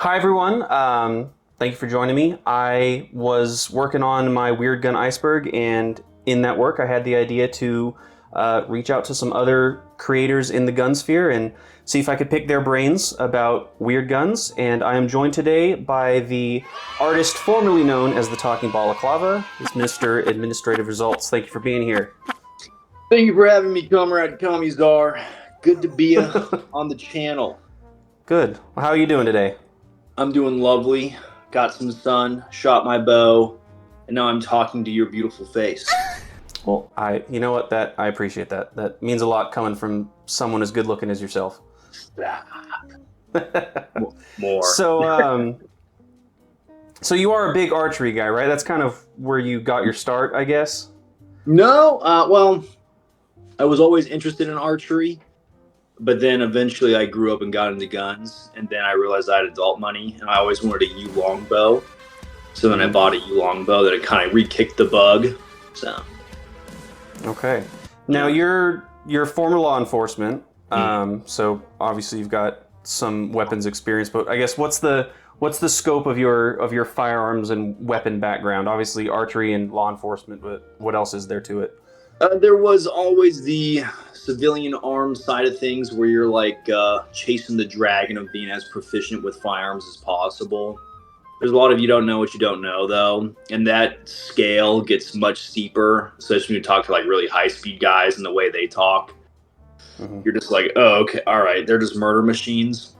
Hi, everyone. Thank you for joining me. I was working on my Weird Gun Iceberg, and in that work, I had the idea to reach out to some other creators in the gun sphere and see if I could pick their brains about weird guns. And I am joined today by the artist formerly known as the Talking Balaclava, it's Mr. Administrative Results. Thank you for being here. Thank you for having me, Comrade Commissar. Good to be on the channel. Good. Well, how are you doing today? I'm doing lovely. Got some sun, shot my bow, and now I'm talking to your beautiful face. Well, you know what? I appreciate that. That means a lot coming from someone as good looking as yourself. More. So you are a big archery guy, right? That's kind of where you got your start, I guess. No, well, I was always interested in archery, but then eventually I grew up and got into guns, and then I realized I had adult money, and I always wanted a U longbow. So then I bought a U longbow that it kind of re-kicked the bug. So. Okay. Now you're former law enforcement, so obviously you've got some weapons experience. But I guess what's the scope of your firearms and weapon background? Obviously archery and law enforcement, but what else is there to it? There was always the civilian arms side of things where you're like chasing the dragon of being as proficient with firearms as possible. There's a lot of you don't know what you don't know, though, and that scale gets much steeper, especially when you talk to like really high-speed guys and the way they talk. Mm-hmm. You're just like, oh, okay, all right, they're just murder machines.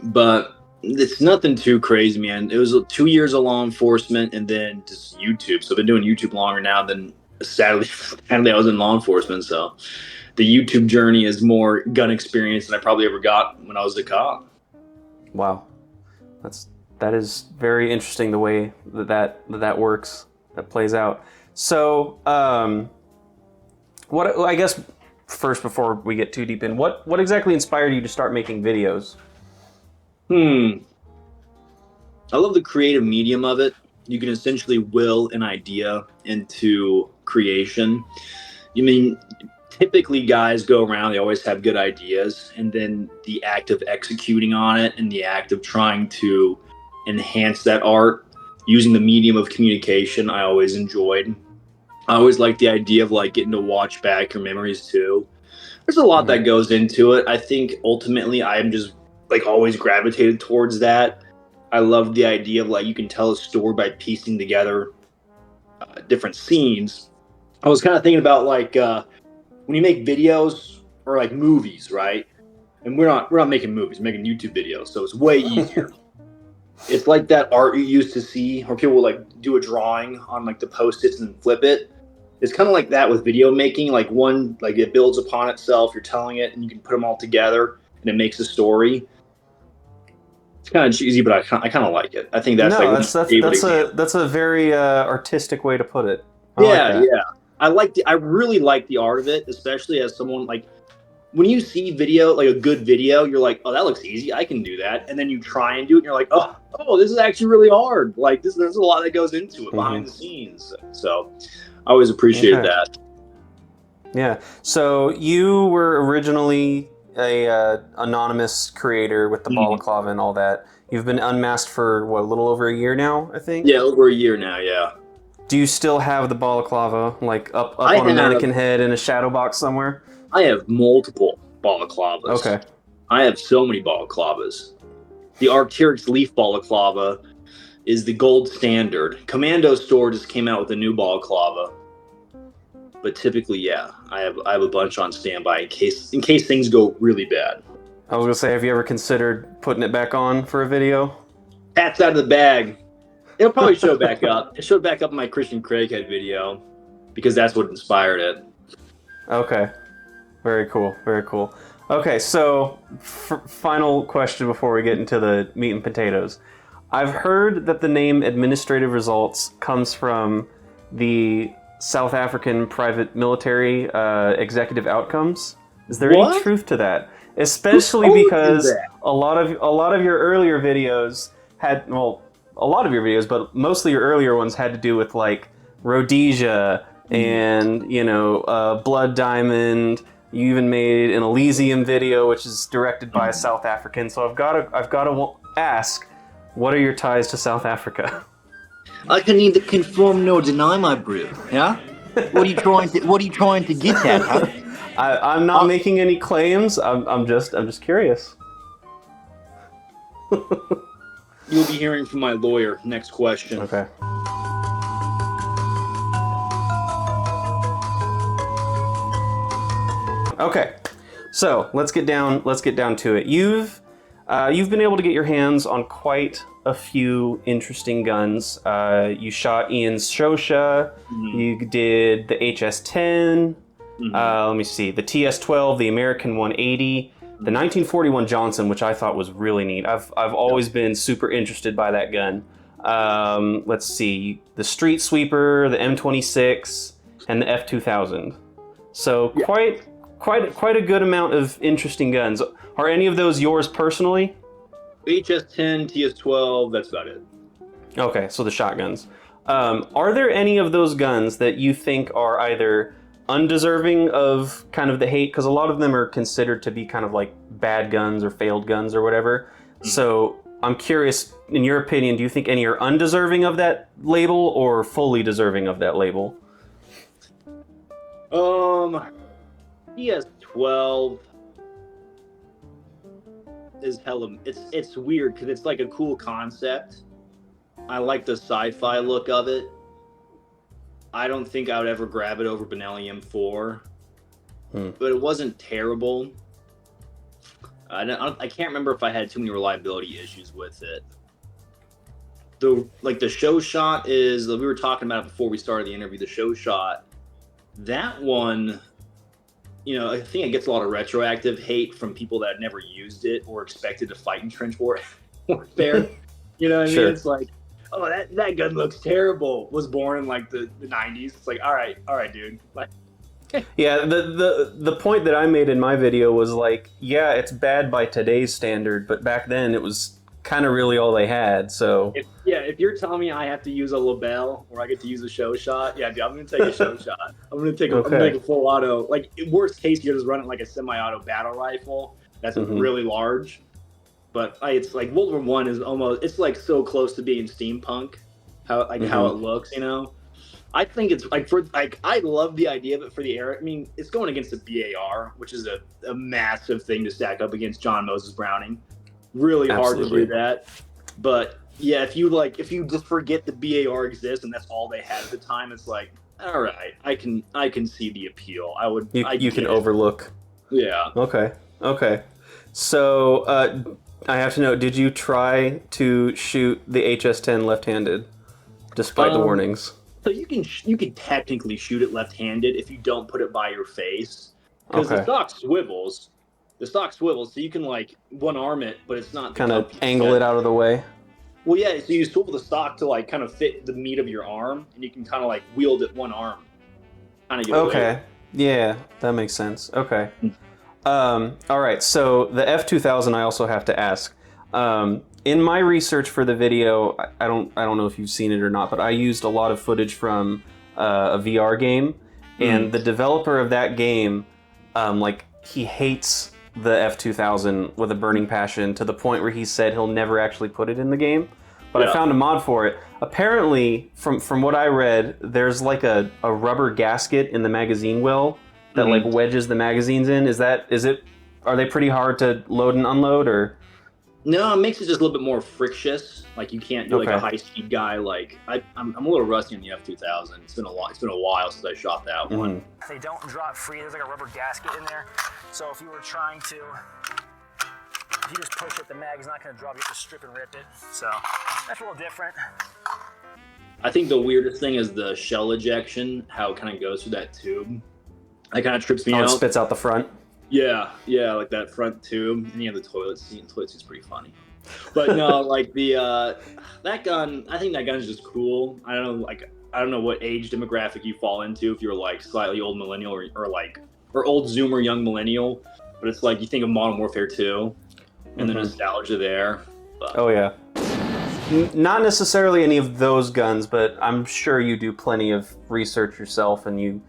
But it's nothing too crazy, man. It was 2 years of law enforcement and then just YouTube. So I've been doing YouTube longer now than sadly I was in law enforcement. So the YouTube journey is more gun experience than I probably ever got when I was a cop. Wow, that is very interesting the way that works, that plays out. So, what I guess first before we get too deep in, what exactly inspired you to start making videos? I love the creative medium of it. You can essentially will an idea into creation. You mean typically guys go around, they always have good ideas, and then the act of executing on it and the act of trying to enhance that art using the medium of communication I always enjoyed. I always liked the idea of like getting to watch back your memories too. There's a lot that goes into it. I think ultimately I'm just like always gravitated towards that. I love the idea of like you can tell a story by piecing together different scenes. I was kind of thinking about like when you make videos or like movies, right? And we're not making movies, we're making YouTube videos, so it's way easier. It's like that art you used to see where people will like do a drawing on like the post-its and flip it. It's kind of like that with video making. Like one, like it builds upon itself. You're telling it, and you can put them all together, and it makes a story. It's kind of cheesy, but I kind of like it. I think that's that's a very artistic way to put it. Yeah. I really like the art of it, especially as someone like. When you see video, like a good video, you're like, oh, that looks easy. I can do that. And then you try and do it, and you're like, oh, this is actually really hard. Like there's a lot that goes into it behind the scenes. So I always appreciated that. Yeah. So you were originally a anonymous creator with the balaclava and all that. You've been unmasked for what, a little over a year now, I think? Yeah, over a year now, yeah. Do you still have the balaclava like up on a mannequin head in a shadow box somewhere? I have multiple balaclavas. Okay. I have so many balaclavas. The Arc'teryx Leaf balaclava is the gold standard. Commando Store just came out with a new balaclava. But typically, yeah, I have a bunch on standby in case things go really bad. I was gonna say, have you ever considered putting it back on for a video? Cat's out of the bag. It'll probably show back up. It showed back up in my Christian Craighead video because that's what inspired it. Okay. Very cool. Very cool. Okay, so final question before we get into the meat and potatoes. I've heard that the name Administrative Results comes from the South African private military executive outcomes. Is there any truth to that? Especially because a lot of your earlier videos had, well, a lot of your videos, but mostly your earlier ones had to do with like Rhodesia and Blood Diamond. You even made an Elysium video, which is directed by a South African. So I've got to ask, what are your ties to South Africa? I can neither confirm nor deny my brew. Yeah. What are you trying to get at, huh? I'm not making any claims. I'm just curious. You'll be hearing from my lawyer. Next question. Okay. Okay, so let's get down to it. You've been able to get your hands on quite a few interesting guns. You shot Ian's Shosha. You did the HS-10. Let me see, the TS-12, the American 180, the 1941 Johnson, which I thought was really neat. I've always been super interested by that gun. Let's see, the Street Sweeper, the M26, and the F2000. So quite a good amount of interesting guns. Are any of those yours personally? HS-10, TS-12, that's about it. Okay, so the shotguns. Are there any of those guns that you think are either undeserving of kind of the hate? Because a lot of them are considered to be kind of like bad guns or failed guns or whatever. So I'm curious, in your opinion, do you think any are undeserving of that label or fully deserving of that label? TS-12 is hella. It's weird because it's like a cool concept. I like the sci-fi look of it. I don't think I would ever grab it over Benelli M4, but it wasn't terrible. I can't remember if I had too many reliability issues with it. The show shot is, we were talking about it before we started the interview. The show shot, that one, I think it gets a lot of retroactive hate from people that never used it or expected to fight in trench warfare. You know what I mean? It's like, oh, that gun looks terrible. Was born in like the 90s. It's like, all right, dude. Like, yeah, the point that I made in my video was like, yeah, it's bad by today's standard, but back then it was kind of really all they had. So if you're telling me I have to use a Lebel or I get to use a show shot, yeah, dude, I'm gonna take a show shot. I'm gonna take a full auto. Like, worst case, you just run it like a semi-auto battle rifle. That's really large. But it's like World War I is almost, it's like so close to being steampunk, how it looks, I think it's like I love the idea of it for the era. I mean, it's going against the BAR, which is a massive thing to stack up against John Moses Browning. Really hard to do that. But yeah, if you just forget the BAR exists and that's all they had at the time, it's like, all right, I can see the appeal. You can overlook. Yeah. Okay. So I have to know, did you try to shoot the HS-10 left-handed, despite the warnings? So you can technically shoot it left-handed if you don't put it by your face, because the stock swivels. So you can like one arm it, but it's not kind of angle it out of the way. Well, yeah. So you swivel the stock to like kind of fit the meat of your arm, and you can kind of like wield it one arm. Kind of get away. Yeah, that makes sense. Okay. All right, so the F2000 I also have to ask. In my research for the video, I don't know if you've seen it or not, but I used a lot of footage from a VR game, and the developer of that game, he hates the F2000 with a burning passion, to the point where he said he'll never actually put it in the game. But I found a mod for it. Apparently, from what I read, there's like a rubber gasket in the magazine well that like wedges the magazines in. Are they pretty hard to load and unload, or? No, it makes it just a little bit more frictious. Like, you can't do like a high speed guy. Like, I'm a little rusty on the F2000. It's been a while since I shot that one. They don't drop free. There's like a rubber gasket in there. So if you were trying to, if you just push it, the mag is not going to drop. You have to strip and rip it. So that's a little different. I think the weirdest thing is the shell ejection, how it kind of goes through that tube. That kind of trips me out. It spits out the front. Yeah, like that front tube, and you have the toilet seat. And the toilet seat's pretty funny. But no, like that gun, I think that gun is just cool. I don't know what age demographic you fall into, if you're like slightly old millennial or old Zoomer young millennial. But it's like, you think of Modern Warfare 2 and the nostalgia there. But. Oh yeah. Not necessarily any of those guns, but I'm sure you do plenty of research yourself, and you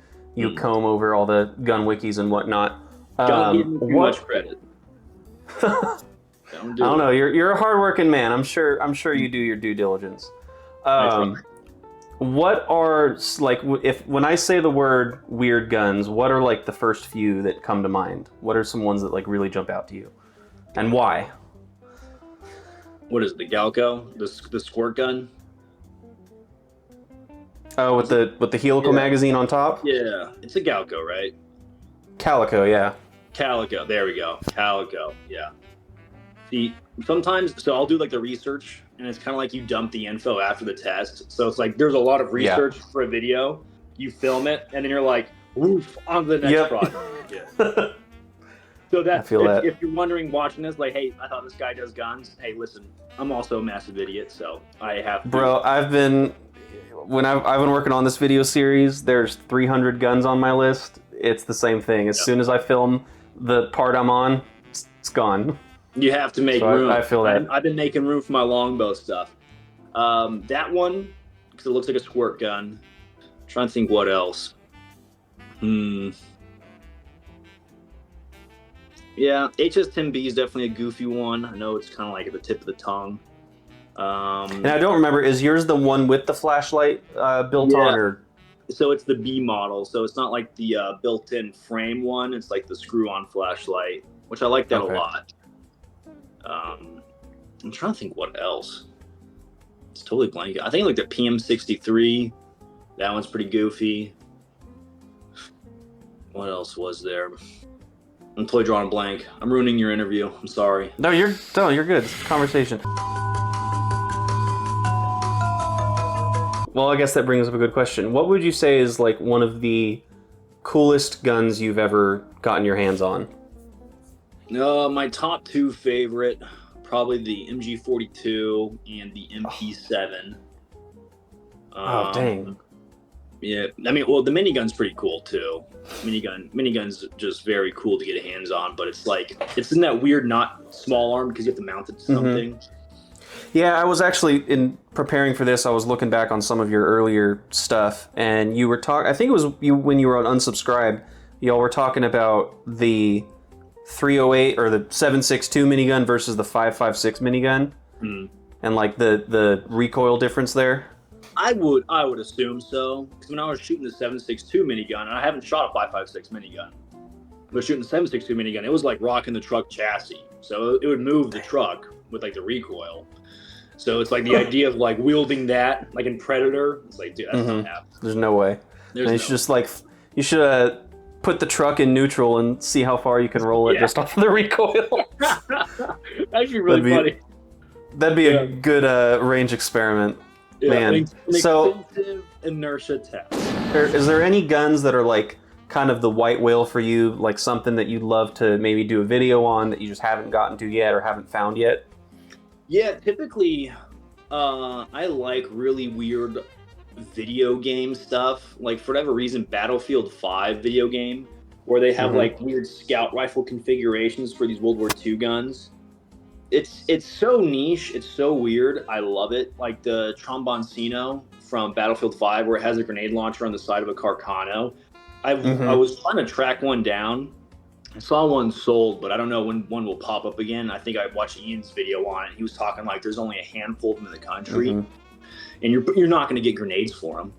comb over all the gun wikis and whatnot. Don't give him too much credit. Don't I do don't it. know. You're a hardworking man. I'm sure you do your due diligence. What are like if when I say the word weird guns, what are like the first few that come to mind? What are some ones that like really jump out to you, and why? What is it, the Galco? The squirt gun? Oh, with the helical Yeah. magazine on top. Yeah, it's a Galco, right? Calico, yeah. Calico. There we go. Calico. Yeah. See, sometimes, so I'll do like the research, and it's kind of like you dump the info after the test. So it's like there's a lot of Yeah. research for a video. You film it, and then you're like, woof, on to the next Yep. project. Yeah. So that's feel that. if you're wondering, watching this, like, hey, I thought this guy does guns. Hey, listen, I'm also a massive idiot, so I have to. Bro, I've been working on this video series. There's 300 guns on my list. It's the same thing. As soon as I film the part I'm on, it's gone. You have to make So room. I feel that. I've been making room for my longbow stuff. That one, because it looks like a squirt gun. I'm trying to think what else. Yeah, HS-10B is definitely a goofy one. I know it's kind of like at the tip of the tongue. And I don't remember, is yours the one with the flashlight built on, or? So it's the B model. So it's not like the built-in frame one. It's like the screw-on flashlight, which I like that a lot. I'm trying to think what else. It's totally blank. I think like the PM63. That one's pretty goofy. What else was there? I'm totally drawing a blank. I'm ruining your interview. I'm sorry. No, you're good. It's a conversation. Well, I guess that brings up a good question. What would you say is like one of the coolest guns you've ever gotten your hands on? My top two favorite, probably the MG42 and the MP7. Oh, dang. Yeah, I mean, well, the minigun's pretty cool too. Minigun's just very cool to get hands on, but it's like it's in that weird not small arm because you have to mount it to something. Yeah, I was actually in preparing for this. I was looking back on some of your earlier stuff, and you were talking. I think it was you when you were on Unsubscribe. Y'all were talking about the 308 or the 7.62 minigun versus the 5.56 minigun, and like the recoil difference there. I would assume so, because when I was shooting the 7.62 minigun, and I haven't shot a 5.56 minigun, but shooting the 7.62 minigun, it was like rocking the truck chassis, so it would move the truck with like the recoil. So it's like the idea of like wielding that, like in Predator. It's like, dude, that's not happening. There's no way. You should put the truck in neutral and see how far you can roll it just off of the recoil. Actually, really funny. That'd be a good range experiment. Man, an expensive inertia test. Is there any guns that are like kind of the white whale for you, like something that you'd love to maybe do a video on that you just haven't gotten to yet or haven't found yet? Yeah, typically, I like really weird video game stuff. Like, for whatever reason, Battlefield 5 video game, where they have like weird scout rifle configurations for these World War II guns. It's so niche, it's so weird. I love it. Like the Tromboncino from Battlefield 5, where it has a grenade launcher on the side of a Carcano. I was trying to track one down. I saw one sold, but I don't know when one will pop up again. I think I watched Ian's video on it. He was talking like there's only a handful of them in the country, and you're not going to get grenades for them,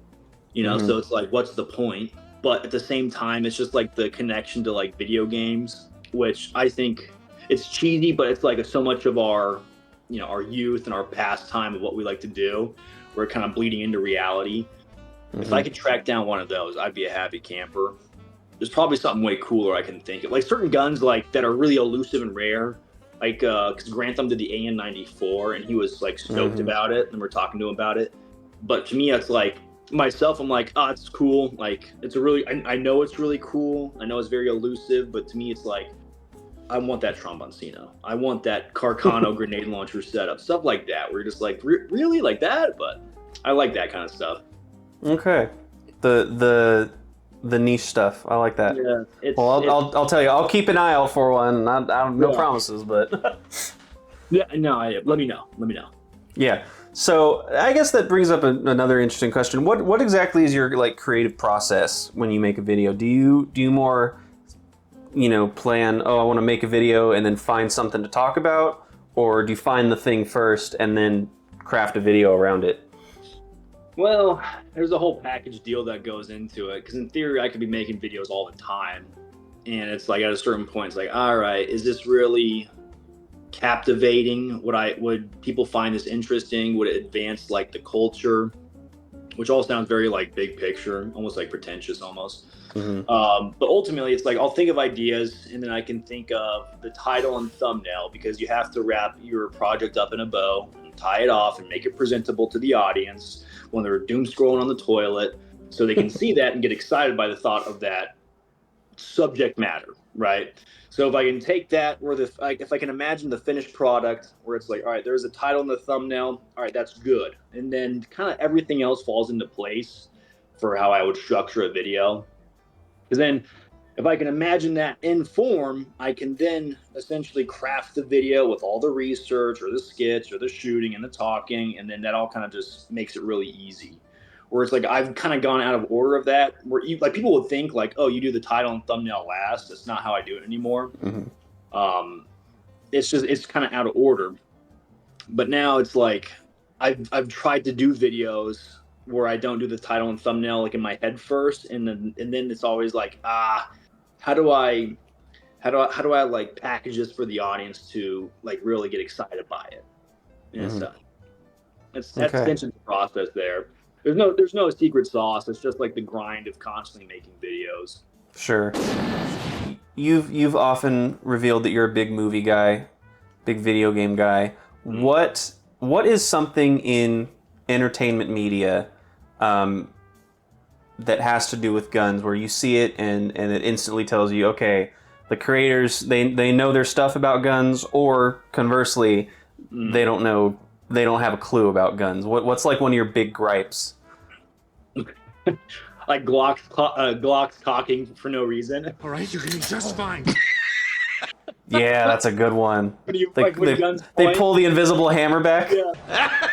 you know. So it's like, what's the point? But at the same time, it's just like the connection to like video games, which I think it's cheesy, but it's like so much of our, you know, our youth and our pastime of what we like to do. We're kind of bleeding into reality. If I could track down one of those, I'd be a happy camper. There's probably something way cooler I can think of. Like certain guns like that are really elusive and rare. Like, because Grantham did the AN-94 and he was like stoked about it, and we're talking to him about it. But to me, it's like, myself, I'm like, oh, it's cool. Like, it's a really, I know it's really cool. I know it's very elusive, but to me, it's like, I want that Tromboncino. I want that Carcano grenade launcher setup. Stuff like that. Where you're just like, really? Like that? But I like that kind of stuff. Okay. The niche stuff. I like that. Yeah. I'll tell you. I'll keep an eye out for one. No promises, but yeah. No. Let me know. Yeah. So I guess that brings up another interesting question. What exactly is your like creative process when you make a video? Do you more, you know, plan? Oh, I want to make a video and then find something to talk about, or do you find the thing first and then craft a video around it? Well, there's a whole package deal that goes into it, because in theory I could be making videos all the time, and it's like at a certain point it's like, all right, is this really captivating? Would people find this interesting? Would it advance like the culture? Which all sounds very like big picture, almost like pretentious almost. But ultimately it's like I'll think of ideas, and then I can think of the title and thumbnail, because you have to wrap your project up in a bow and tie it off and make it presentable to the audience when they're doom scrolling on the toilet, so they can see that and get excited by the thought of that subject matter, right? So if I can take that, or if I can imagine the finished product where it's like, all right, there's a title and the thumbnail, all right, that's good, and then kind of everything else falls into place for how I would structure a video. Because then if I can imagine that in form, I can then essentially craft the video with all the research or the skits or the shooting and the talking, and then that all kind of just makes it really easy. Where it's like I've kind of gone out of order of that, where like people would think like, oh, you do the title and thumbnail last. That's not how I do it anymore. It's kind of out of order. But now it's like I've tried to do videos where I don't do the title and thumbnail like in my head first, and then it's always like, how do I like package this for the audience to like really get excited by it and stuff. That's essentially the process there. There's no secret sauce. It's just like the grind of constantly making videos. Sure. You've often revealed that you're a big movie guy, big video game guy. What is something in entertainment media that has to do with guns, where you see it and it instantly tells you, okay, the creators they know their stuff about guns, or conversely, they don't have a clue about guns? What's like one of your big gripes? Like Glock's cocking for no reason. All right, you're gonna be just fine. Yeah, that's a good one. Guns they pull the invisible hammer back. Yeah.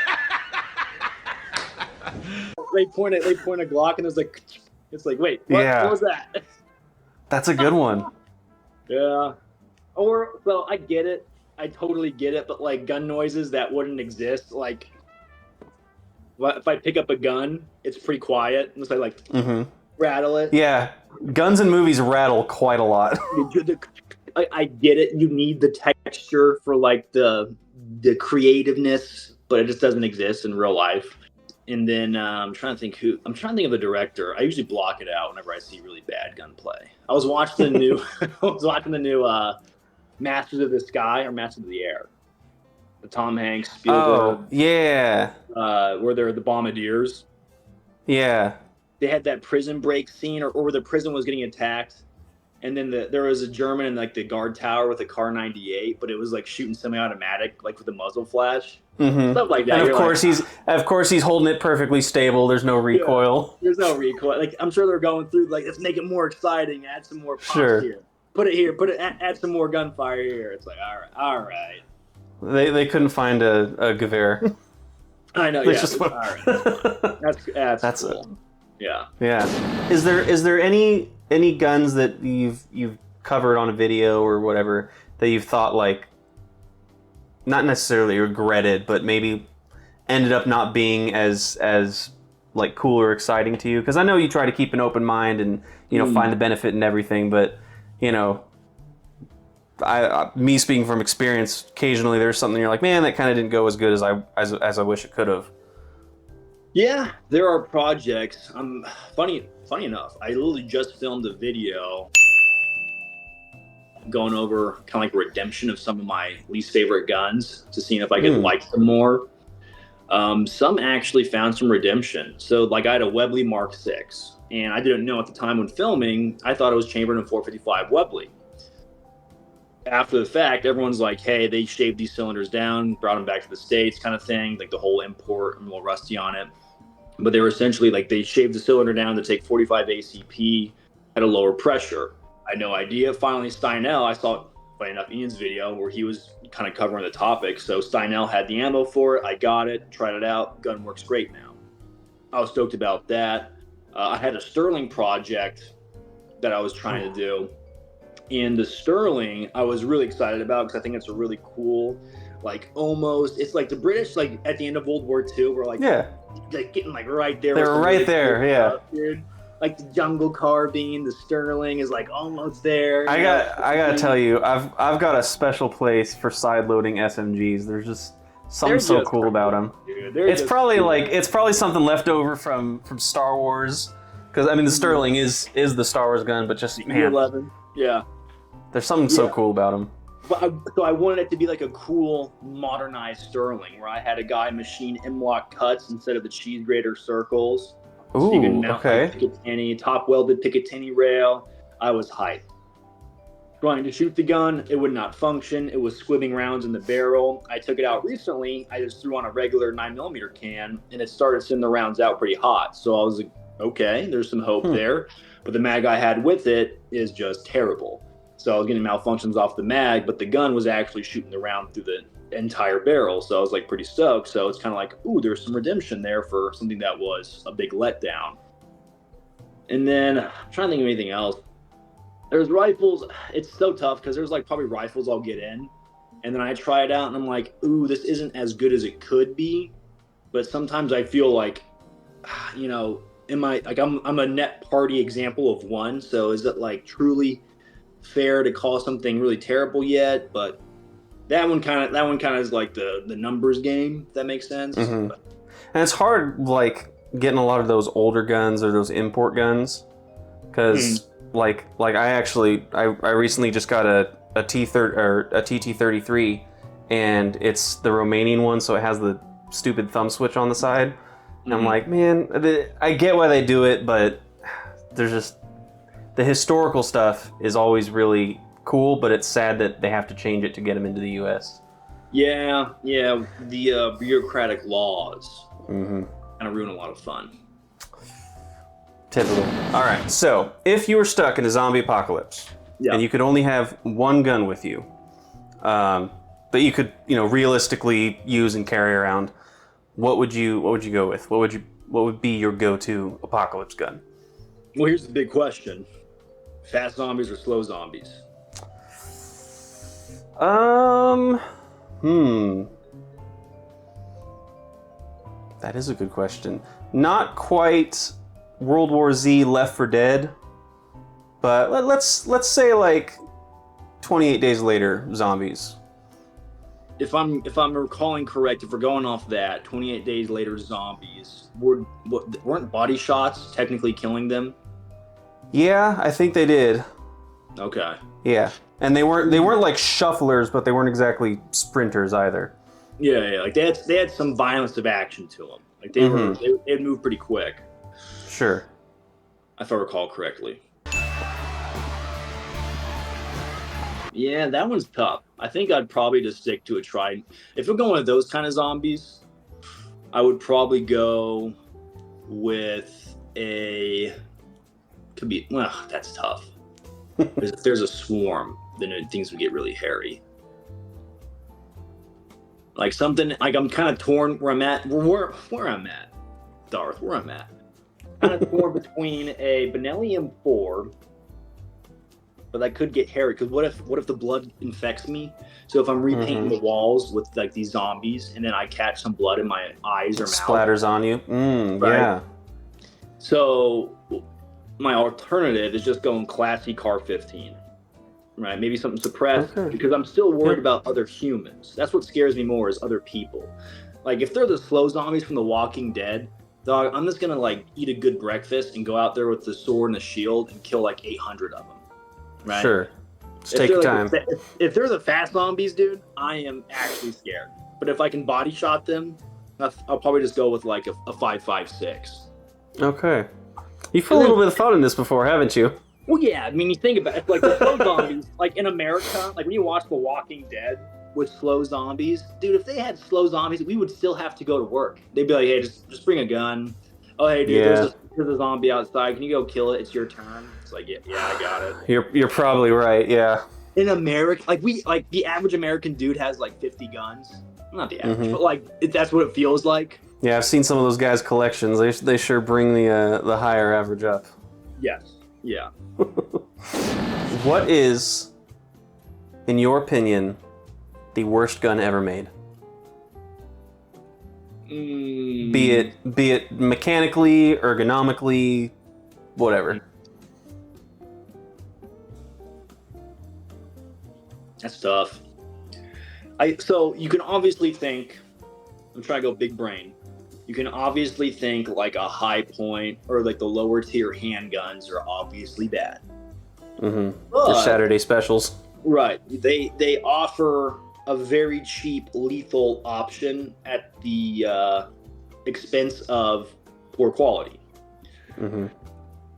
They point a Glock, and it's like, wait, what? Yeah. What was that? That's a good one. Yeah. Or, well, I get it. I totally get it. But like gun noises that wouldn't exist, like if I pick up a gun, it's pretty quiet unless I like rattle it. Yeah, guns in movies rattle quite a lot. I get it. You need the texture for like the creativeness, but it just doesn't exist in real life. And then I'm trying to think of a director. I usually block it out whenever I see really bad gunplay. I was watching the new Masters of the Sky or Masters of the Air. The Tom Hanks Spielberg. Oh, yeah. Where they're the bombardiers. Yeah. They had that prison break scene, or where the prison was getting attacked, and then there was a German in like the guard tower with a Kar 98, but it was like shooting semi-automatic, like with the muzzle flash, stuff like that. And of course he's holding it perfectly stable. There's no recoil. Yeah, there's no recoil. Like I'm sure they're going through like, let's make it more exciting. Add some more pops here. Put it here. Add some more gunfire here. It's like all right. They couldn't find a Gewehr. I know. Yeah. All right. That's cool. Yeah. Yeah. Is there any guns that you've covered on a video or whatever that you've thought like not necessarily regretted, but maybe ended up not being as like cool or exciting to you? Because I know you try to keep an open mind and find the benefit in everything, but me speaking from experience, occasionally there's something you're like, man, that kind of didn't go as good as I wish it could have. Yeah, there are projects. Funny enough, I literally just filmed a video going over kind of like redemption of some of my least favorite guns to see if I could like them more. Some actually found some redemption. So like I had a Webley Mark VI, and I didn't know at the time when filming, I thought it was chambered in 455 Webley. After the fact, everyone's like, hey, they shaved these cylinders down, brought them back to the States kind of thing, like the whole import, I'm a little rusty on it. But they were essentially like, they shaved the cylinder down to take 45 ACP at a lower pressure. I had no idea. Finally, Steinel, I saw, funny enough, Ian's video where he was kind of covering the topic. So Steinel had the ammo for it. I got it, tried it out. Gun works great now. I was stoked about that. I had a Sterling project that I was trying to do. And the Sterling, I was really excited about because I think it's a really cool like almost. It's like the British, like at the end of World War II, were like getting like right there. They with were some right really there, cool yeah. stuff, dude. Like the jungle carbine, the Sterling is like almost there. I gotta tell you, I've got a special place for side loading SMGs. There's just something so cool about them. Dude, It's probably something left over from Star Wars, because I mean the Sterling is the Star Wars gun, but just man, E11. Yeah. there's something so cool about them. But so I wanted it to be like a cool, modernized Sterling, where I had a guy machine M-lock cuts instead of the cheese grater circles. Ooh, so you can mount okay. like Picatinny, top welded Picatinny rail. I was hyped. Trying to shoot the gun, it would not function. It was squibbing rounds in the barrel. I took it out recently. I just threw on a regular 9mm can, and it started sending the rounds out pretty hot. So I was like, okay, there's some hope there. But the mag I had with it is just terrible. So I was getting malfunctions off the mag, but the gun was actually shooting the round through the entire barrel. So I was like pretty stoked. So it's kind of like, ooh, there's some redemption there for something that was a big letdown. And then I'm trying to think of anything else. There's rifles. It's so tough because there's like probably rifles I'll get in. And then I try it out and I'm like, ooh, this isn't as good as it could be. But sometimes I feel like, you know, I'm a net party example of one. So is it like truly fair to call something really terrible yet? But that one kind of is like the numbers game, if that makes sense. And it's hard, like getting a lot of those older guns or those import guns, because like I recently just got a TT33, and it's the Romanian one, so it has the stupid thumb switch on the side. And I'm like, man, I get why they do it, but there's just the historical stuff is always really cool, but it's sad that they have to change it to get them into the U.S. Yeah, the bureaucratic laws kind of ruin a lot of fun. Typical. All right, so if you were stuck in a zombie apocalypse and you could only have one gun with you, that you could, realistically use and carry around, what would you go with? What would be your go-to apocalypse gun? Well, here's the big question: fast zombies or slow zombies? That is a good question. Not quite World War Z Left 4 Dead, but let's say like 28 Days Later zombies. If I'm recalling correct, if we're going off that, 28 Days Later zombies, weren't body shots technically killing them? Yeah, I think they did. Okay. Yeah, and they weren't like shufflers, but they weren't exactly sprinters either. Yeah, like they had some violence of action to them. Like they'd move pretty quick. Sure. If I recall correctly. Yeah, that one's tough. I think I'd probably just stick to a try. If we're going with those kind of zombies, I would probably go with that's tough. Because if there's a swarm, then things would get really hairy. Like something, like I'm kind of torn where I'm at. Where I'm at, Darth, where I'm at. Kind of torn between a Benelli M4, but that could get hairy. Because what if the blood infects me? So if I'm repainting the walls with like these zombies, and then I catch some blood in my eyes or mouth, splatters on you. Right? Yeah. So my alternative is just going classy Car 15. Right, maybe something suppressed, because I'm still worried about other humans. That's what scares me more, is other people. Like if they're the slow zombies from The Walking Dead, dog, I'm just gonna like eat a good breakfast and go out there with the sword and the shield and kill like 800 of them. Right? Sure. Just take your time. If they're the fast zombies, dude, I am actually scared. But if I can body shot them, I'll probably just go with like a 5.56. Okay. You've put a little bit of thought in this before, haven't you? Well, yeah, I mean, you think about it, like the slow zombies, like in America, like when you watch The Walking Dead with slow zombies, dude, if they had slow zombies, we would still have to go to work. They'd be like, hey, just bring a gun. Oh, hey, dude, there's a zombie outside. Can you go kill it? It's your turn. It's like, yeah, I got it. You're probably right, yeah. In America, like the average American dude has like 50 guns. Not the average, but like that's what it feels like. Yeah, I've seen some of those guys' collections. They sure bring the higher average up. Yes. Yeah. What is, in your opinion, the worst gun ever made? Be it mechanically, ergonomically, whatever. That's tough. So you can obviously think, I'm trying to go big brain. You can obviously think like a High Point or like the lower tier handguns are obviously bad. Mm-hmm. Your Saturday specials. Right. They offer a very cheap lethal option at the expense of poor quality. Mm-hmm.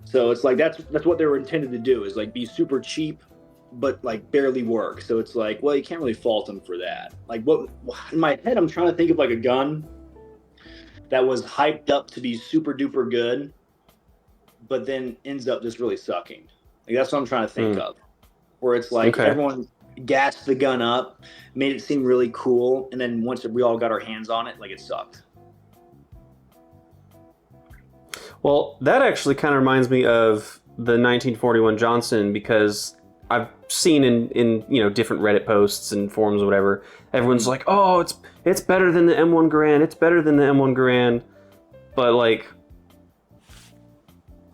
So it's like that's what they were intended to do, is like be super cheap but like barely work. So it's like, well, you can't really fault them for that. Like, what in my head I'm trying to think of like a gun that was hyped up to be super duper good but then ends up just really sucking. Like, that's what I'm trying to think of, where it's like everyone gassed the gun up, made it seem really cool, and then once we all got our hands on it, like, it sucked. Well, that actually kind of reminds me of the 1941 Johnson, because I've seen in different Reddit posts and forums or whatever, everyone's like, oh, it's better than the M1 Garand, it's better than the M1 Garand, but like,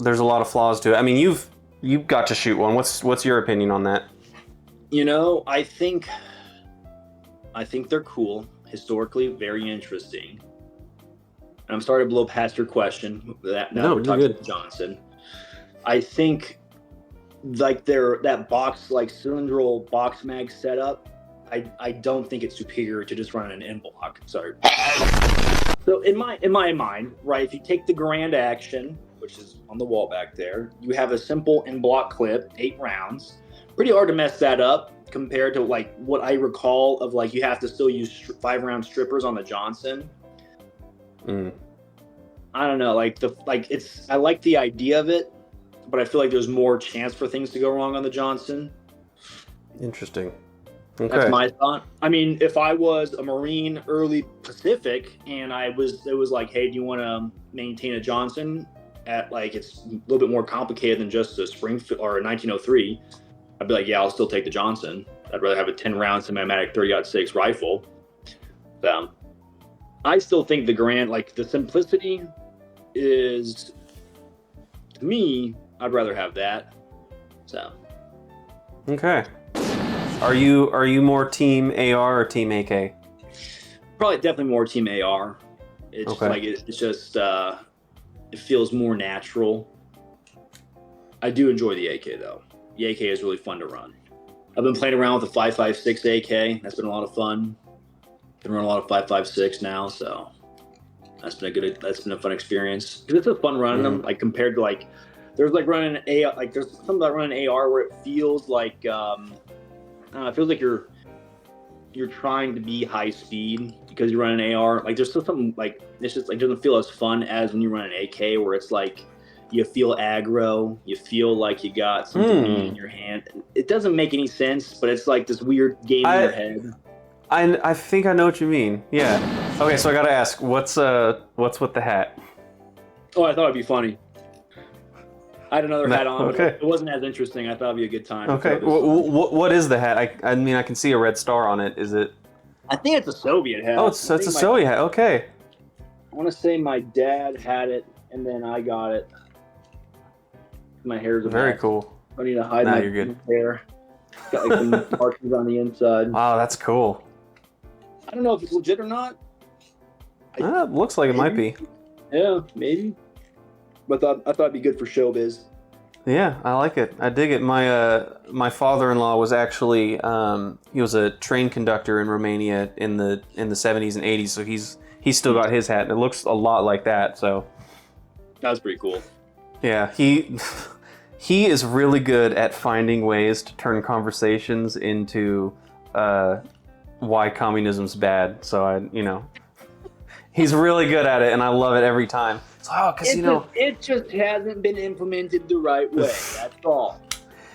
there's a lot of flaws to it. I mean, you've got to shoot one. What's your opinion on that? I think they're cool, historically very interesting. And I'm sorry to blow past your question. We're talking about Johnson. I think like that box, like cylindrical box mag setup, I don't think it's superior to just running an N block. Sorry. So in my mind, right, if you take the Grand Action, which is on the wall back there, you have a simple N block clip, 8 rounds. Pretty hard to mess that up compared to like what I recall of like you have to still use 5-round strippers on the Johnson. I don't know, I like the idea of it, but I feel like there's more chance for things to go wrong on the Johnson. Interesting. Okay. That's my thought. I mean, if I was a Marine early Pacific and it was like, hey, do you want to maintain a Johnson at like it's a little bit more complicated than just a Springfield or a 1903, I'd be like, yeah, I'll still take the Johnson. I'd rather have a 10-round semi-automatic 30-06 rifle. I still think the Grand, like the simplicity is, to me, I'd rather have that. So. Okay. Are you more team AR or team AK? Probably definitely more team AR. It's okay. Like it's just it feels more natural. I do enjoy the AK though. The AK is really fun to run. I've been playing around with the 5.56 AK. That's been a lot of fun. Been running a lot of 5.56 now, so that's been a fun experience. It's a fun running them, like compared to like there's like running an AR, like there's something about running an AR where it feels like it feels like you're trying to be high speed because you're running an AR. Like there's still something like it's just like doesn't feel as fun as when you run an AK, where it's like you feel aggro, you feel like you got something in your hand. It doesn't make any sense, but it's like this weird game in your head. I think I know what you mean. Yeah. Okay, so I gotta ask, what's with the hat? Oh, I thought it'd be funny. I had another hat on, okay. But it wasn't as interesting. I thought it'd be a good time. Okay. What is the hat? I mean, I can see a red star on it. Is it? I think it's a Soviet hat. Oh, it's a Soviet hat. Okay. I want to say my dad had it, and then I got it. My hair's a very mess. Cool. I need to hide my hair. It's got like some markings on the inside. Wow, that's cool. I don't know if it's legit or not. It looks like it might be. Yeah, maybe. But I thought it'd be good for showbiz. Yeah, I like it. I dig it. My father-in-law was actually he was a train conductor in Romania in the 70s and 80s. So he's still got his hat, and it looks a lot like that. So that was pretty cool. Yeah, he is really good at finding ways to turn conversations into why communism's bad. So he's really good at it, and I love it every time. It just hasn't been implemented the right way. That's all.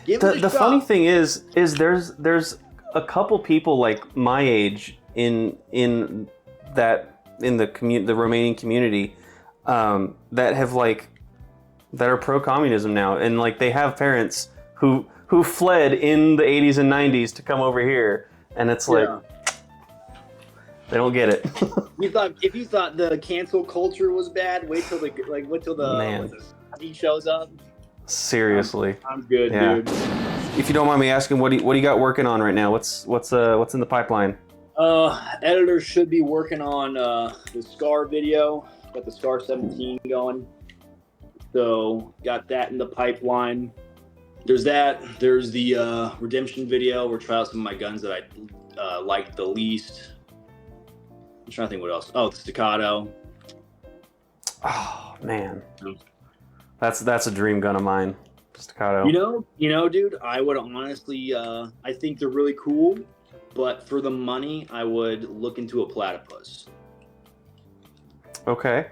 The funny thing is there's a couple people like my age in the Romanian community that are pro-communism now, and like they have parents who fled in the 80s and 90s to come over here, and it's like They don't get it. If you thought the cancel culture was bad, wait till Man. he shows up. Seriously. I'm good, Yeah. dude. If you don't mind me asking, what do you got working on right now? What's in the pipeline? Editor should be working on the Scar video. Got the Scar 17 going. So got that in the pipeline. There's that. There's the Redemption video. We're trying out some of my guns that I liked the least. I'm trying to think what else. Oh, the Staccato. Oh man, that's a dream gun of mine. Staccato. You know, dude. I would honestly, I think they're really cool, but for the money, I would look into a platypus. Okay.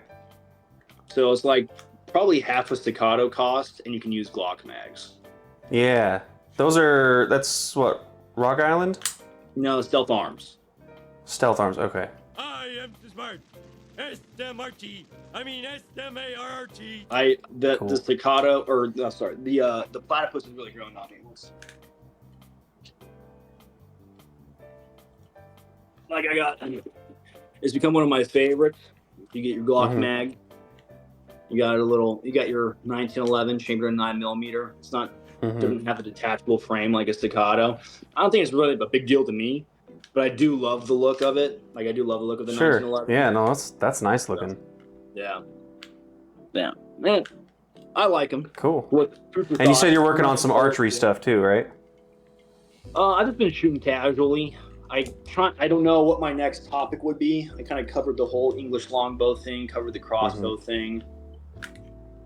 So it's like probably half a Staccato cost, and you can use Glock mags. Yeah, that's what, Rock Island? No, Stealth Arms. Stealth Arms. Okay. I am smart. S-M-R-T. I mean S-M-A-R-R-T. Cool. The Staccato, or no, sorry, the platypus is really growing on me. Like it's become one of my favorites. You get your Glock mag. You got your 1911 chambered in 9mm. It's not doesn't have a detachable frame like a Staccato. I don't think it's really a big deal to me, but I do love the look of it. Like I do love the look of the 1911. Yeah, no, that's nice looking. Yeah, man, I like them. Cool. And you said you're working on some archery stuff too, right? I've just been shooting casually. I don't know what my next topic would be. I kind of covered the whole English longbow thing, covered the crossbow thing.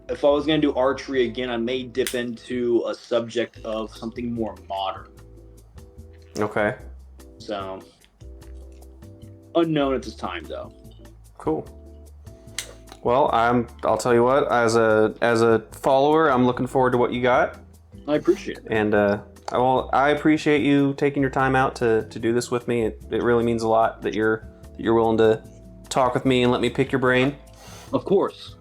If I was going to do archery again, I may dip into a subject of something more modern. Okay. So, unknown at this time, though. Cool. Well, I'll tell you what. As a follower, I'm looking forward to what you got. I appreciate it. And I appreciate you taking your time out to do this with me. It really means a lot that you're willing to talk with me and let me pick your brain. Of course,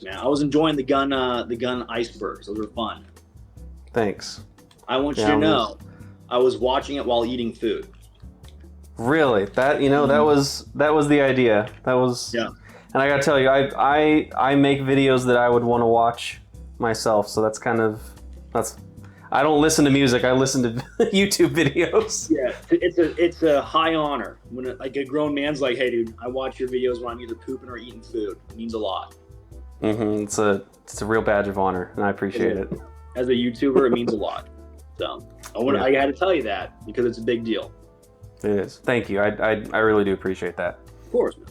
man. I was enjoying the gun icebergs. Those were fun. Thanks. I want you to know, I was watching it while eating food. Really? That that was the idea. That was. Yeah. And I gotta tell you, I make videos that I would want to watch myself. So that's. I don't listen to music. I listen to YouTube videos. Yeah, it's a high honor when a grown man's like, "Hey, dude, I watch your videos when I'm either pooping or eating food." It means a lot. It's a real badge of honor, and I appreciate it. As a YouTuber, it means a lot. So I had to tell you that because it's a big deal. It is. Thank you. I really do appreciate that. Of course, man.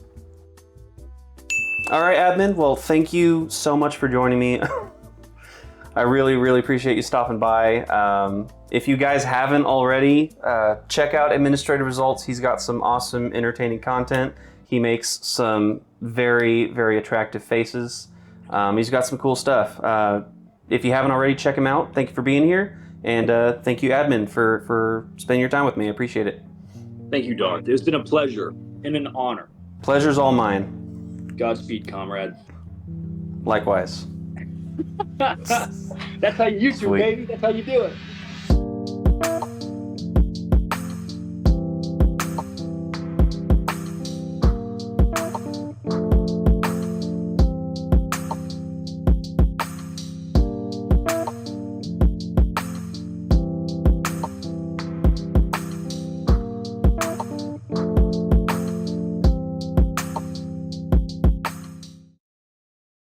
All right, admin. Well, thank you so much for joining me. I really, really appreciate you stopping by. If you guys haven't already, check out Administrative Results. He's got some awesome, entertaining content. He makes some very, very attractive faces. He's got some cool stuff. If you haven't already, check him out. Thank you for being here. And thank you, admin, for spending your time with me. I appreciate it. Thank you, Darth. It's been a pleasure and an honor. Pleasure's all mine. Godspeed, comrade. Likewise. That's how you YouTube, Sweet. baby. That's how you do it.